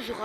Bonjour.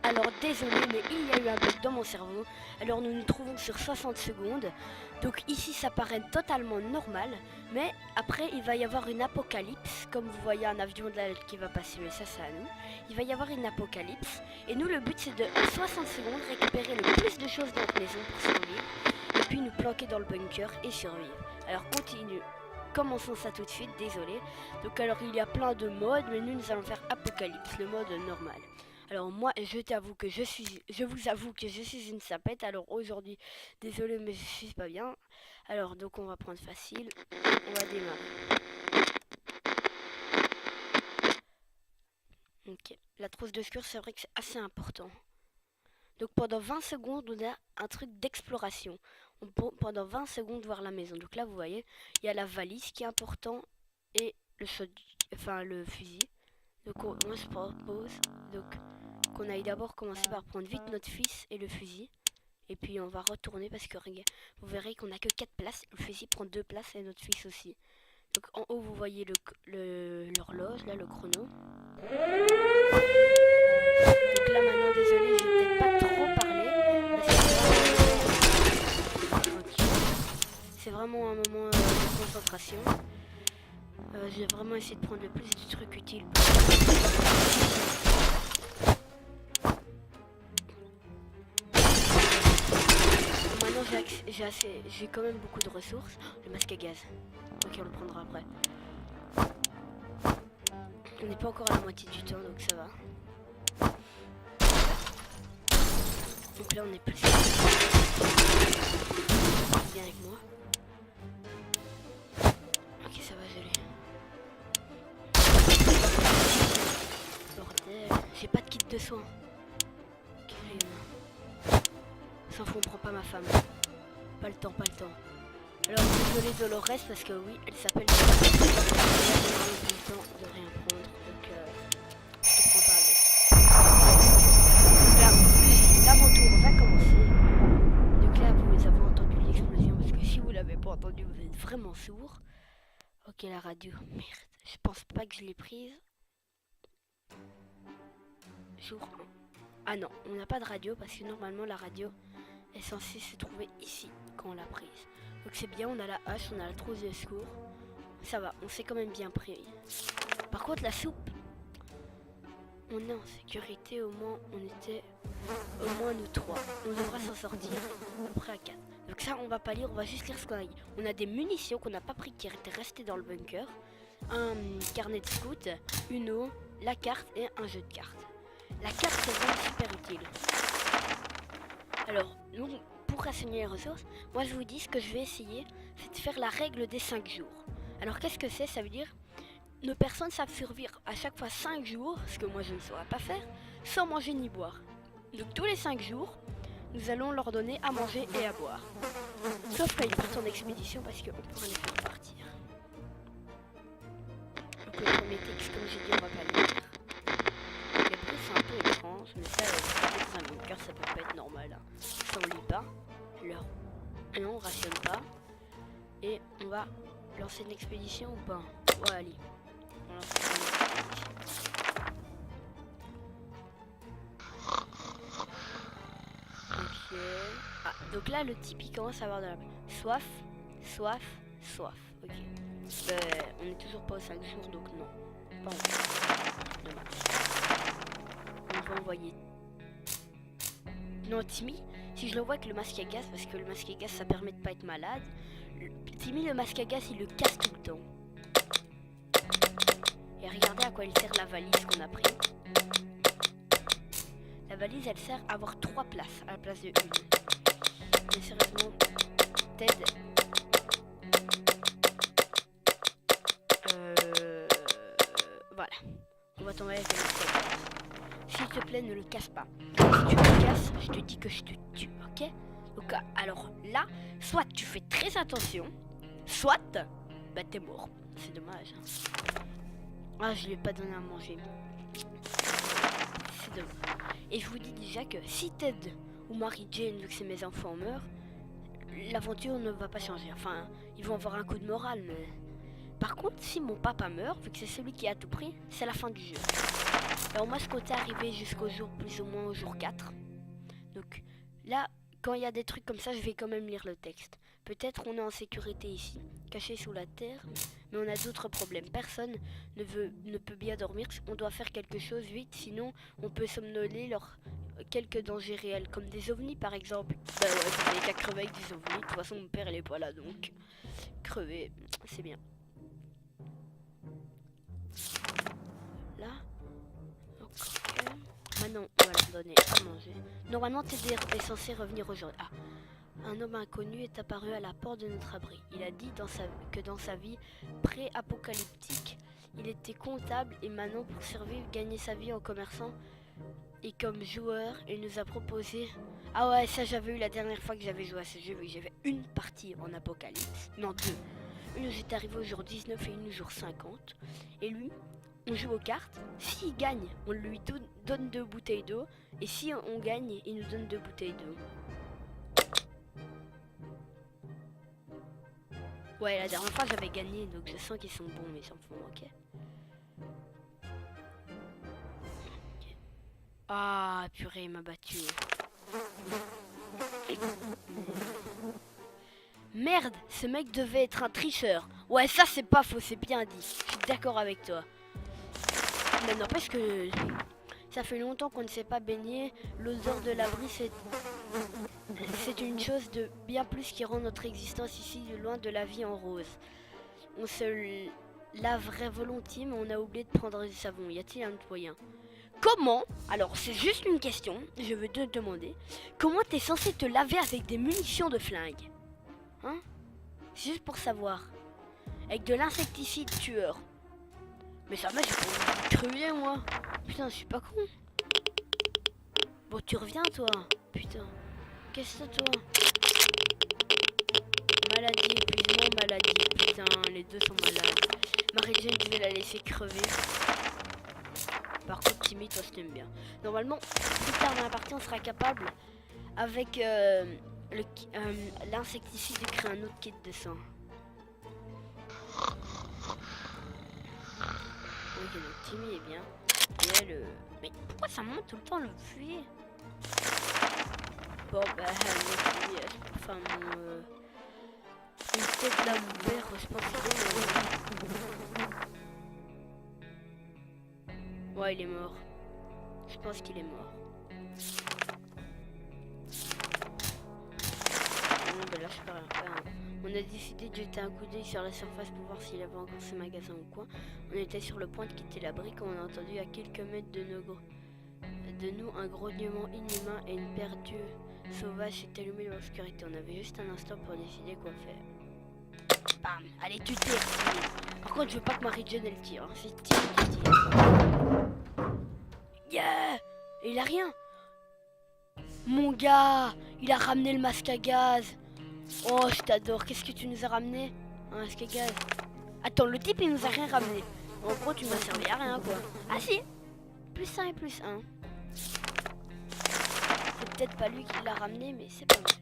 Alors désolé, mais il y a eu un bug dans mon cerveau. Alors nous nous trouvons sur 60 secondes. Donc ici ça paraît totalement normal. Mais après il va y avoir une apocalypse. Comme vous voyez un avion de la qui va passer, mais ça c'est à nous. Il va y avoir une apocalypse. Et nous le but c'est de en 60 secondes récupérer le plus de choses dans notre maison pour survivre. Et puis nous planquer dans le bunker et survivre. Alors continue. Commençons ça tout de suite, désolé. Donc alors il y a plein de modes, mais nous allons faire Apocalypse, le mode normal. Alors moi je vous avoue que je suis une sapette. Alors aujourd'hui, désolé mais je suis pas bien. Alors donc on va prendre facile, on va démarrer. Ok, la trousse de secours c'est vrai que c'est assez important. Donc pendant 20 secondes on a un truc d'exploration. On peut pendant 20 secondes voir la maison. Donc là vous voyez, il y a la valise qui est important et le le fusil. Donc moi je propose donc qu'on aille d'abord commencer par prendre vite notre fils et le fusil. Et puis on va retourner parce que regarde, vous verrez qu'on a que 4 places. Le fusil prend 2 places et notre fils aussi. Donc en haut vous voyez l'horloge, là le chrono. Donc là maintenant désolé, je vais peut-être pas trop parler. C'est vraiment un moment de concentration. Je vais vraiment essayer de prendre le plus de trucs utiles. Maintenant j'ai quand même beaucoup de ressources. Le masque à gaz. Ok, on le prendra après. On n'est pas encore à la moitié du temps, donc ça va. Donc là on est plus bien avec moi. Ok, ça va, je l'ai. Bordel, j'ai pas de kit de soins. Ok, s'en fout, on prend pas ma femme. Pas le temps. Alors désolé Dolores parce que oui, elle s'appelle. Elle a le temps de rien prendre, donc je te prends pas avec. Là mon tour va commencer. Donc là vous avez entendu l'explosion parce que si vous l'avez pas entendu vous êtes vraiment sourd. Ok, la radio, merde, je pense pas que je l'ai prise. Jour 1. Ah non, on n'a pas de radio parce que normalement la radio est censée se trouver ici quand on l'a prise. Donc c'est bien, on a la hache, on a la trousse de secours. Ça va, on s'est quand même bien pris. Par contre la soupe, on est en sécurité, au moins on était au moins nous 3. On devra s'en sortir après à 4. Donc ça on va pas lire, on va juste lire ce qu'on a dit. On a des munitions qu'on n'a pas pris qui étaient restées dans le bunker. Un carnet de scout, une eau, la carte et un jeu de cartes. La carte c'est vraiment super utile. Alors, nous, pour rassembler les ressources, moi je vous dis ce que je vais essayer, c'est de faire la règle des 5 jours. Alors qu'est-ce que c'est? Ça veut dire, nos personnes savent survivre à chaque fois 5 jours, ce que moi je ne saurais pas faire, sans manger ni boire. Donc tous les 5 jours, nous allons leur donner à manger et à boire. Sauf quand ils partent en expédition parce qu'on pourra les faire partir. Donc le premier texte, comme j'ai dit, on va pas le lire. Les bruits c'est un peu étrange, mais ça, dans un bunker, ça peut pas être normal. Hein. Ça on lit pas, non, on rationne pas. Et on va lancer une expédition ou pas? Ouais, allez. On lance une expédition. Ok. Ah, donc là, le type il commence à avoir de la soif. Ok. On est toujours pas aux 5 jours, donc non. Pas encore. Dommage. On va envoyer. Non, Timmy, si je le vois avec le masque à gaz, parce que le masque à gaz ça permet de pas être malade. Timmy, le masque à gaz il le casse tout le temps. Et regardez à quoi il sert la valise qu'on a pris. La valise elle sert à avoir 3 places à la place de 1. Mais sérieusement, Ted. Voilà. On va t'envoyer avec le masque à gaz. S'il te plaît, ne le casse pas. Si tu le casses, je te dis que je te tue, ok? Donc, alors là, soit tu fais très attention, soit bah t'es mort. C'est dommage. Hein. Ah, je lui ai pas donné à manger. C'est dommage. Et je vous dis déjà que si Ted ou Mary Jane, vu que c'est mes enfants, meurent, l'aventure ne va pas changer. Enfin, ils vont avoir un coup de morale, mais... Par contre, si mon papa meurt, vu que c'est celui qui a tout pris, c'est la fin du jeu. Alors moi je comptais arriver jusqu'au jour plus ou moins au jour 4. Donc là, quand il y a des trucs comme ça, je vais quand même lire le texte. Peut-être on est en sécurité ici, caché sous la terre, mais on a d'autres problèmes. Personne ne peut bien dormir. On doit faire quelque chose vite, sinon on peut somnoler lors quelques dangers réels, comme des ovnis par exemple. Bah ouais, vous n'avez qu'à crever avec des ovnis. De toute façon, mon père il est pas là, donc crever, c'est bien. Là, encore que... Maintenant, on va leur donner à manger. Normalement, TDR est censé revenir aujourd'hui. Ah. Un homme inconnu est apparu à la porte de notre abri. Il a dit que dans sa vie pré-apocalyptique, il était comptable et maintenant pour survivre, gagner sa vie en commerçant et comme joueur, il nous a proposé... Ah ouais, ça j'avais eu la dernière fois que j'avais joué à ce jeu, j'avais une partie en apocalypse, non deux. Une où j'étais arrivé au jour 19 et une au jour 50. Et lui, on joue aux cartes, s'il gagne, on lui donne 2 bouteilles d'eau et si on gagne, il nous donne 2 bouteilles d'eau. Ouais, la dernière fois j'avais gagné, donc je sens qu'ils sont bons, mais ils s'en font, ok. Ah, purée, il m'a battu. Merde, ce mec devait être un tricheur. Ouais, ça c'est pas faux, c'est bien dit. Je suis d'accord avec toi. Mais n'empêche que ça fait longtemps qu'on ne s'est pas baigné. L'odeur de l'abri, c'est une chose de bien plus qui rend notre existence ici loin de la vie en rose. On se laverait volontiers, mais on a oublié de prendre du savon. Y a-t-il un autre moyen? Comment? Alors, c'est juste une question, je veux te demander. Comment t'es censé te laver avec des munitions de flingue? Hein? C'est juste pour savoir. Avec de l'insecticide tueur. Mais ça va, j'ai pas envie de crever, moi. Putain, je suis pas con. Bon, tu reviens, toi. Putain. Qu'est-ce que c'est, toi? Maladie, épuisement, maladie. Putain, les deux sont malades. Marie-Jane, je vais la laisser crever. Par contre, Timmy, toi, je t'aime bien. Normalement, plus tard dans la partie, on sera capable, avec l'insecticide, de créer un autre kit de sang. Ok, donc Timmy est bien. Et elle... Mais pourquoi ça monte tout le temps le fusil? Bon, bah, enfin, mon... une tête là, mon père, je pense qu'il est... Ouais, il est mort. Je pense qu'il est mort. Bon, bah là, je peux rien faire. Hein. On a décidé de jeter un coup d'œil sur la surface pour voir s'il avait encore ses magasins au coin. On était sur le point de quitter l'abri quand on a entendu à quelques mètres de nous un grognement inhumain et une paire d'yeux sauvages s'est allumée dans l'obscurité. On avait juste un instant pour décider quoi faire. Bam! Allez, tu tires! Par contre, je veux pas que Marie-Jane elle tire. Hein. C'est Timmy qui tire. Yeah! Et il a rien! Mon gars! Il a ramené le masque à gaz! Oh, je t'adore! Qu'est-ce que tu nous as ramené? Un masque à gaz? Attends, le type il nous a rien ramené. En gros, tu m'as servi à rien quoi. Ah si! Plus 1 et plus 1. C'est peut-être pas lui qui l'a ramené, mais c'est pas vrai.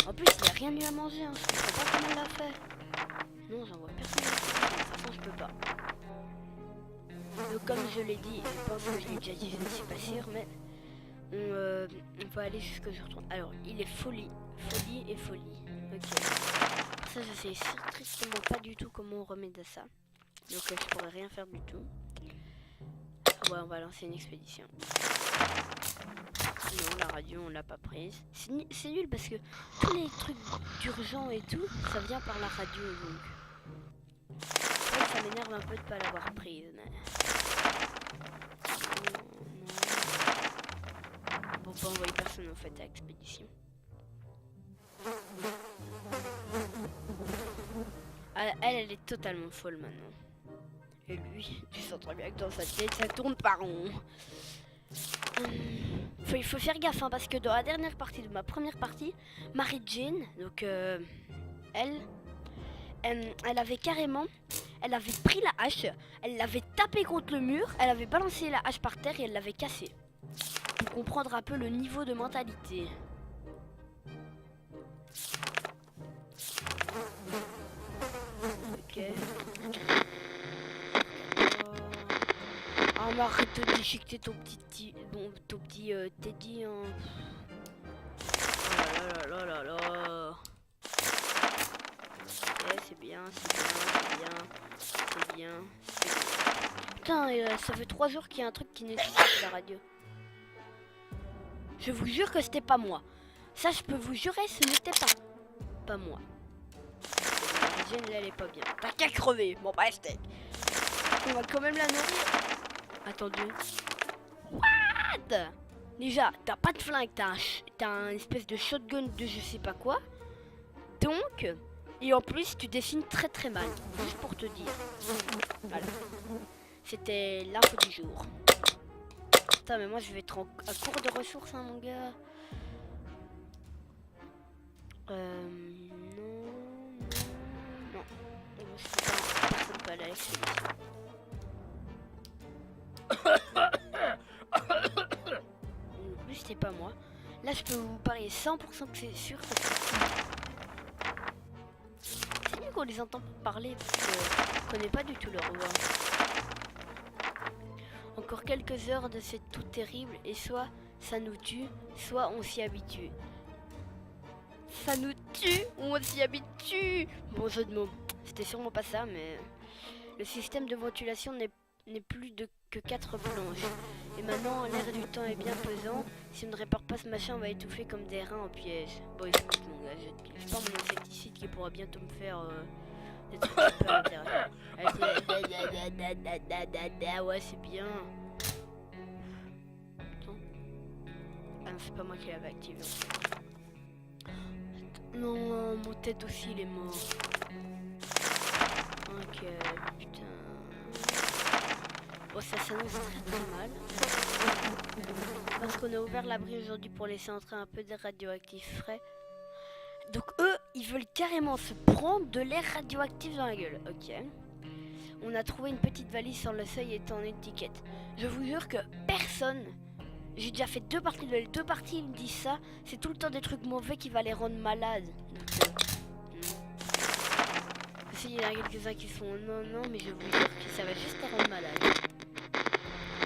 En plus, il a rien eu à manger. Hein. Je sais pas comment il l'a fait. Non, j'en vois personne. De toute façon, je peux pas. Donc, comme je l'ai dit, je pense que je l'ai déjà dit, je ne suis pas sûre, mais on peut aller jusqu'au jour 3. Alors, il est folie. Folie et folie. Ok. Ça, je sais strictement pas du tout comment on remet de ça. Donc, je pourrais rien faire du tout. Ouais, on va lancer une expédition. Non, la radio, on l'a pas prise. C'est nul parce que tous les trucs d'urgence et tout, ça vient par la radio, donc. C'est vrai que ça m'énerve un peu de pas l'avoir prise, mais... Bon, pas envoyer personne en fait à l'expédition. Elle est totalement folle maintenant. Et lui, tu sens très bien que dans sa tête, ça tourne par rond. Il faut faire gaffe, hein, parce que dans la dernière partie de ma première partie, Marie-Jane, donc elle avait carrément, elle avait pris la hache, elle l'avait tapée contre le mur, elle avait balancé la hache par terre et elle l'avait cassée. Pour comprendre un peu le niveau de mentalité. Ok. Ah mais arrête de déchiqueter ton petit Teddy hein. Oh là là là là là. Ok, c'est bien, c'est bien, c'est bien, c'est bien, c'est bien. Putain, ça fait 3 jours qu'il y a un truc qui nécessite la radio. Je vous jure que c'était pas moi. Ça, je peux vous jurer, ce n'était pas moi. La Jane, là, elle est pas bien. T'as qu'à crever, mon pastèque. On va quand même la nourrir. Attendez. What? Déjà, t'as pas de flingue, t'as un espèce de shotgun de je sais pas quoi. Donc, et en plus, tu dessines très très mal. Juste pour te dire. Voilà. C'était l'info du jour. Putain, mais moi je vais être à court de ressources, hein, mon gars. Non. Personne peut aller avec celui-ci. En plus, c'était pas moi. Là, je peux vous parier 100% que c'est sûr que c'est mieux qu'on les entend parler parce qu'on connaît pas du tout leur voix. Encore quelques heures de cette tout terrible et soit ça nous tue, soit on s'y habitue. Ça nous tue ou on s'y habitue. Bon jeu de mots. C'était sûrement pas ça, mais le système de ventilation n'est plus que 4 planches. Et maintenant, l'air du temps est bien pesant. Si on ne répare pas ce machin, on va étouffer comme des reins en piège. Bon, écoute, mon gars, je prends mon insecticide qui pourra bientôt me faire des trucs super intéressants. Ouais, c'est bien. Attends. Ah non, c'est pas moi qui l'avais activé. Non, mon tête aussi, il est mort. Ok, putain. Bon, ça s'annonce très très mal. Parce qu'on a ouvert l'abri aujourd'hui pour laisser entrer un peu de radioactif frais. Donc eux, ils veulent carrément se prendre de l'air radioactif dans la gueule. Ok. On a trouvé une petite valise sur le seuil étant en étiquette. Je vous jure que personne... J'ai déjà fait 2 parties de les 2 parties, ils me disent ça. C'est tout le temps des trucs mauvais qui va les rendre malades. Donc, il y en a quelques-uns qui font non, mais je vous jure que ça va juste les rendre malades.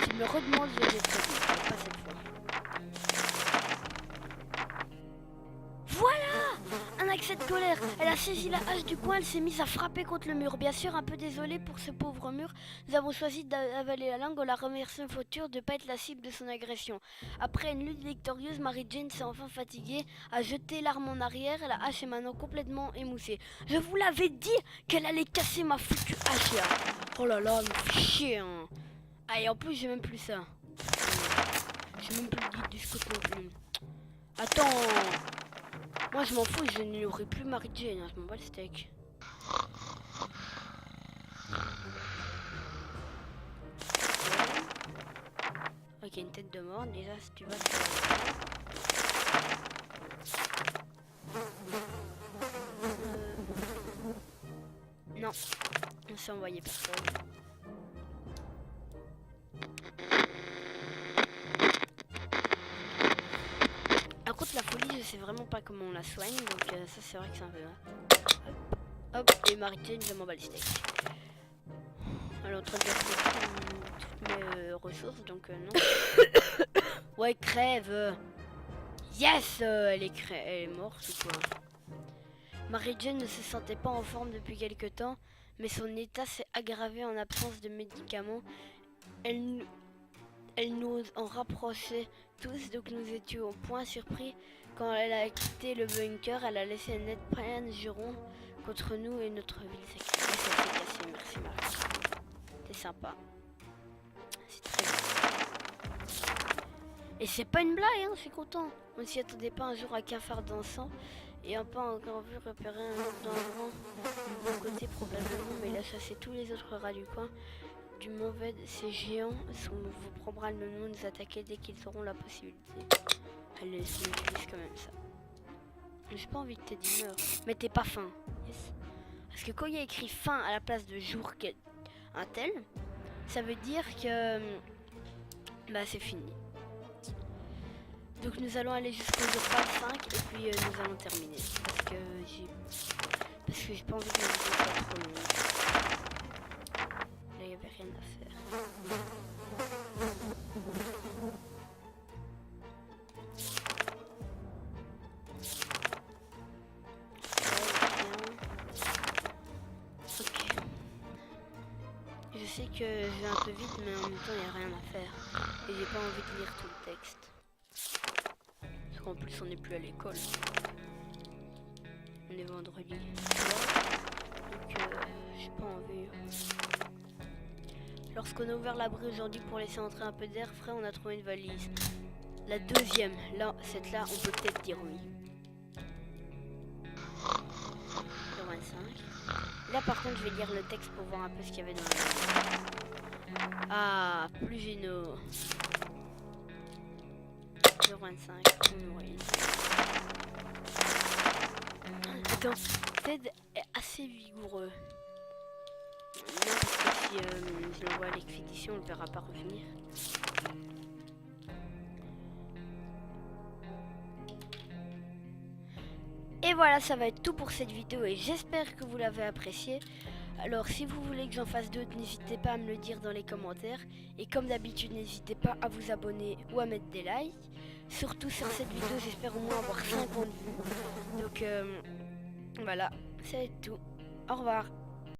S'ils me redemandent, je vais les traiter, pas cette fois. Voilà! Un accès de colère. Elle a saisi la hache du coin, elle s'est mise à frapper contre le mur. Bien sûr, un peu désolé pour ce pauvre mur, nous avons choisi d'avaler la langue en la remerciant fauture de ne pas être la cible de son agression. Après une lutte victorieuse, Mary Jane s'est enfin fatiguée, a jeté l'arme en arrière, la hache est maintenant complètement émoussée. Je vous l'avais dit qu'elle allait casser ma foutue hache là. Oh là là, me fait chier hein. Ah et en plus j'ai même plus ça. J'ai même plus le guide du scout non plus. Attends. Moi je m'en fous, je n'aurai plus Mary Jane, hein, je m'en bats le steak. Ok, une tête de mort, déjà si tu vas... Non, on s'est envoyé personne. Par contre la folie, je sais vraiment pas comment on la soigne, donc ça c'est vrai que c'est un peu... Hop, et Mary Jane, je m'en bats le steak. Elle est en train de gasper toutes mes ressources, donc non. Ouais, crève. Yes, elle est morte ou quoi? Mary Jane ne se sentait pas en forme depuis quelque temps, mais son état s'est aggravé en absence de médicaments. Elle nous en rapprochait tous, donc nous étions au point surpris. Quand elle a quitté le bunker, elle a laissé un net plan juron contre nous et notre ville s'est cassée. Merci Marie. C'est sympa. C'est très bien. Et c'est pas une blague, hein, je suis content. On ne s'y attendait pas un jour à qu'un phare d'encens. Et on pas encore vu repérer un autre dans le vent. Du bon côté probablement, mais il a chassé tous les autres rats du coin. Du mauvais, ces géants vous prendra le nom de nous attaquer dès qu'ils auront la possibilité. Allez, je utilise quand même ça. J'ai pas envie que Teddy meure. Mais t'es pas fin. Yes. Parce que quand il y a écrit fin à la place de jour un tel, ça veut dire que bah c'est fini. Donc nous allons aller jusqu'au jour 25 et puis nous allons terminer. Parce que j'ai pas envie que la vidéo soit trop longue. Là il n'y avait rien à faire. que je vais un peu vite, mais en même temps, il n'y a rien à faire. Et j'ai pas envie de lire tout le texte. Parce qu'en plus, on n'est plus à l'école. On est vendredi. Donc, j'ai pas envie. Lorsqu'on a ouvert l'abri aujourd'hui pour laisser entrer un peu d'air frais, on a trouvé une valise. La deuxième, là, cette là, on peut peut-être dire oui. 25. Là par contre je vais lire le texte pour voir un peu ce qu'il y avait dans le... Ah, plus Gino. 0,25, on nourrit. Attends, Ted est assez vigoureux. Non, parce que si je l'envoie à l'expédition, on ne le verra pas revenir. Et voilà, ça va être tout pour cette vidéo et j'espère que vous l'avez apprécié. Alors si vous voulez que j'en fasse d'autres, n'hésitez pas à me le dire dans les commentaires. Et comme d'habitude, n'hésitez pas à vous abonner ou à mettre des likes. Surtout sur cette vidéo, j'espère au moins avoir 50 vues. Donc voilà, c'est tout. Au revoir.